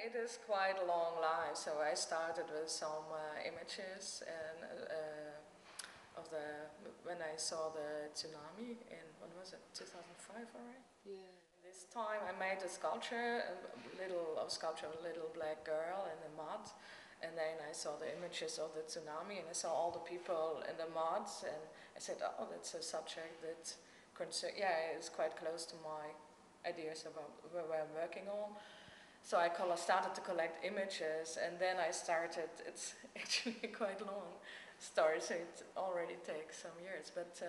it is quite a long life. So I started with some images and of the when I saw the tsunami in when was it 2005 already? Yeah. This time I made a sculpture, a little black girl in the mud, and then I saw the images of the tsunami, and I saw all the people in the mud, and I said, oh, that's a subject that it's quite close to my ideas about where I'm working on. So I started to collect images, and then I started. It's actually a quite long story, so it already takes some years, but.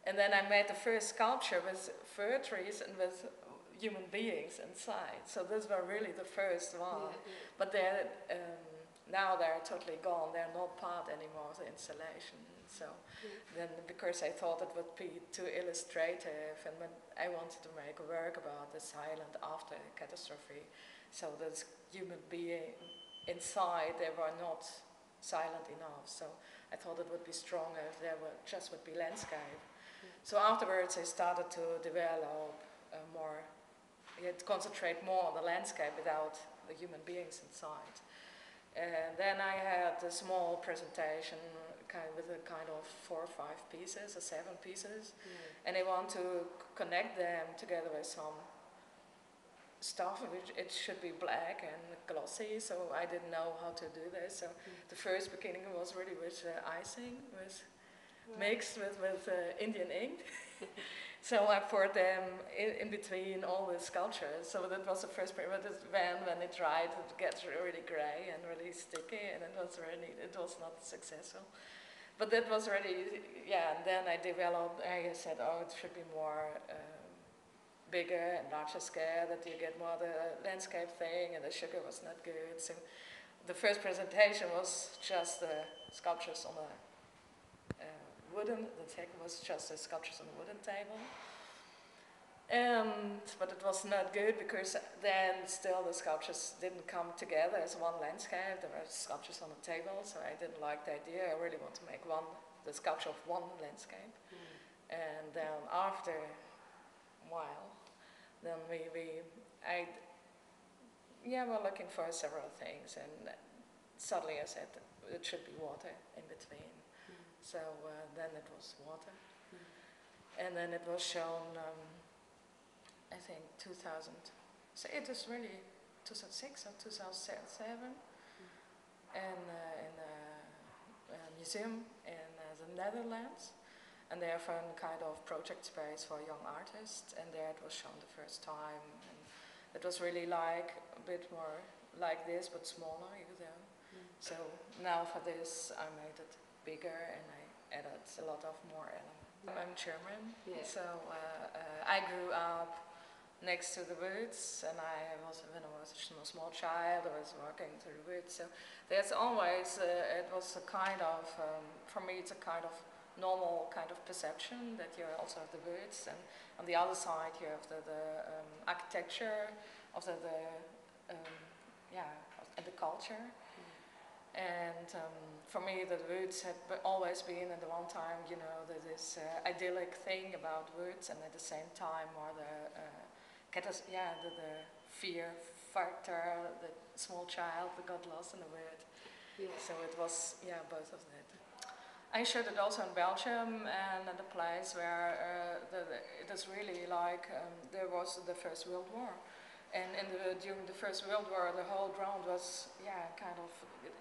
And then I made the first sculpture with fir trees and with human beings inside. So those were really the first one. Yeah, yeah. But now they're totally gone. They're not part anymore of the installation. So then, because I thought it would be too illustrative, and when I wanted to make a work about the silent after the catastrophe, so this human being inside, they were not silent enough. So I thought it would be stronger if there would be landscape. So afterwards, I started to develop concentrate more on the landscape without the human beings inside. And then I had a small presentation, with a kind of 4 or 5 pieces or 7 pieces, and I want to connect them together with some stuff, which it should be black and glossy. So I didn't know how to do this. So the first beginning was really with icing, mixed with Indian ink. So I poured them in between all the sculptures. So that was the first period. But when it dried, it gets really gray and really sticky, and it was not successful. But that was really, and then I said, oh, it should be more bigger and larger scale, that you get more the landscape thing, and the sugar was not good. So the first presentation was just the sculptures on the the second was just the sculptures on the wooden table. But it was not good, because then still the sculptures didn't come together as one landscape. There were sculptures on the table, so I didn't like the idea. I really want to make the sculpture of one landscape. And then after a while, then we're looking for several things, and suddenly I said it should be water in between. So then it was water. And then it was shown, I think 2000, so it was really 2006 or 2007, and in a museum in the Netherlands. And they have a kind of project space for young artists, and there it was shown the first time. And it was really like a bit more like this, but smaller even though. So now for this I made it bigger, and I added a lot of more elements. I'm German, so I grew up next to the woods, and when I was a small child, I was walking through the woods. So there's always, it was a kind of, for me it's a kind of normal kind of perception that you also have the woods, and on the other side you have the architecture of and the culture. And for me, the woods had always been, at the one time, this idyllic thing about woods, and at the same time, more the fear factor, the small child that got lost in the wood. So it was, both of that. I showed it also in Belgium, and at a place where it is really like there was the First World War. And during the First World War, the whole ground was, kind of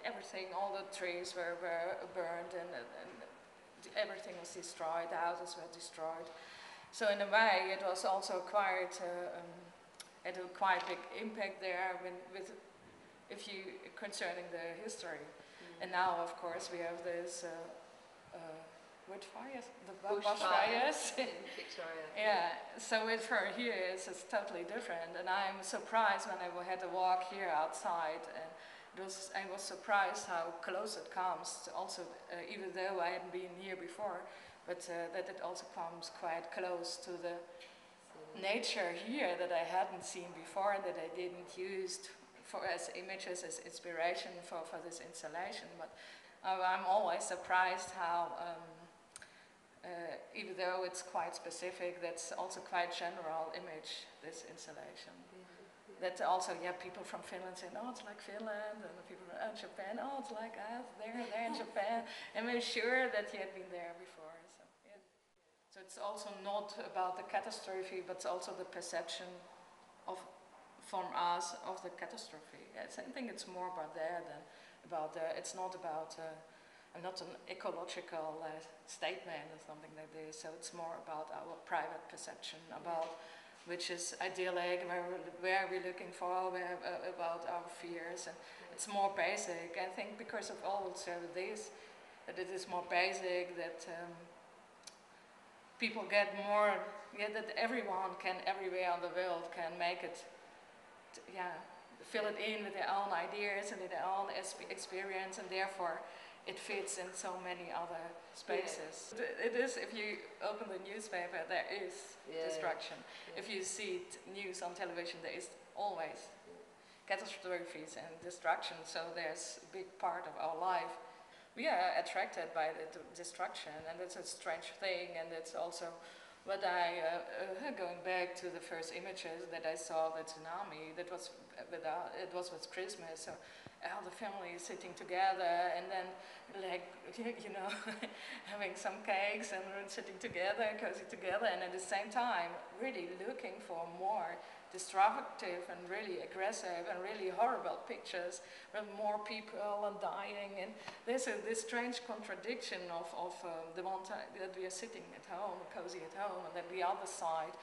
everything, all the trees were burned, and everything was destroyed, the houses were destroyed. So in a way, it was also quite, had a quite big impact there concerning the history. And now, of course, we have this wood fires, the bushfires. So for here it's totally different, and I'm surprised when I had to walk here outside, and I was surprised how close it comes. Also, even though I hadn't been here before, but that it also comes quite close to the nature here that I hadn't seen before, and that I didn't use as images, as inspiration for this installation. But I'm always surprised how, even though it's quite specific, that's also quite general image, this installation. That also, people from Finland say, oh, it's like Finland, and the people from Japan, oh, it's like us, there in Japan, and we're sure that you had been there before. So, yeah. So it's also not about the catastrophe, but it's also the perception of, from us, of the catastrophe. I think it's more about there than about it's not about, not an ecological statement or something like this, so it's more about our private perception, about which is idyllic, where we're looking for, about our fears, and it's more basic. I think because of also this, that it is more basic, that people get more, that everyone can, everywhere in the world can make it, fill it in with their own ideas and their own experience, and therefore it fits in so many other spaces. Yeah. It is, if you open the newspaper, there is destruction. Yeah. If you see news on television, there is always catastrophes and destruction, so there's a big part of our life. We are attracted by the destruction, and it's a strange thing, and it's also what going back to the first images that I saw of the tsunami, that was it was with Christmas, so all the family is sitting together, and then having some cakes and sitting together, cozy together, and at the same time really looking for more destructive and really aggressive and really horrible pictures with more people and dying, and there's this strange contradiction of the one time that we are sitting at home, cozy at home, and then the other side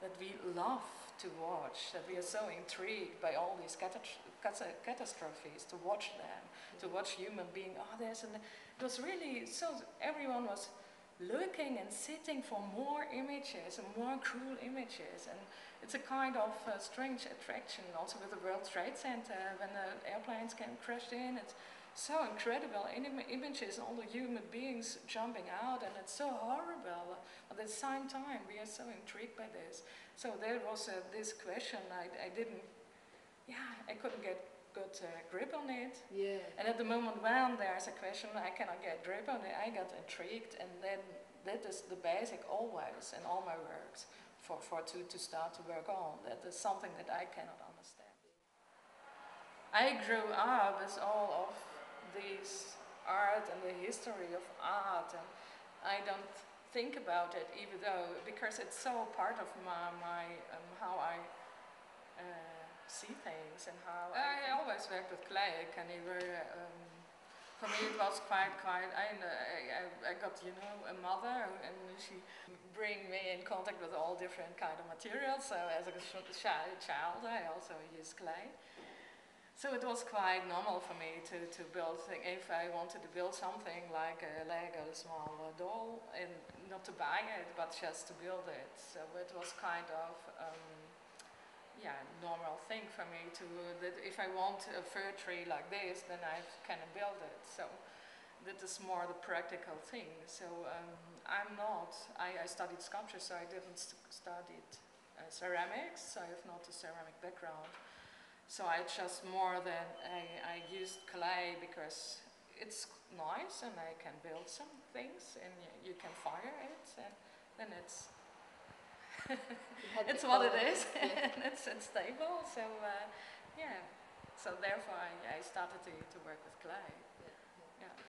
that we love to watch, that we are so intrigued by all these catastrophes, to watch them, to watch human beings. It was really, so everyone was looking and sitting for more images and more cruel images, and it's a kind of strange attraction also with the World Trade Center when the airplanes came crashed in. It's so incredible images, all the human beings jumping out, and it's so horrible. At the same time, we are so intrigued by this. So there was this question, I couldn't get good grip on it. Yeah. And at the moment when there's a question, I cannot get grip on it, I got intrigued, and then that is the basic always in all my works to start to work on. That is something that I cannot understand. I grew up with all of this art and the history of art, and I don't think about it, even though, because it's so part of my how I see things, and how I always worked with clay. For me it was quite I got a mother, and she bring me in contact with all different kind of materials. So as a child I also used clay. So it was quite normal for me to build things. If I wanted to build something like a Lego small doll, and not to buy it, but just to build it. So it was kind of normal thing for me that if I want a fir tree like this, then I can build it. So that is more the practical thing. So I studied sculpture, so I didn't study ceramics. I have not a ceramic background. So I just I used clay because it's nice and I can build some things, and you can fire it, and then it's it's what it is. And it's stable. So so therefore I started to work with clay.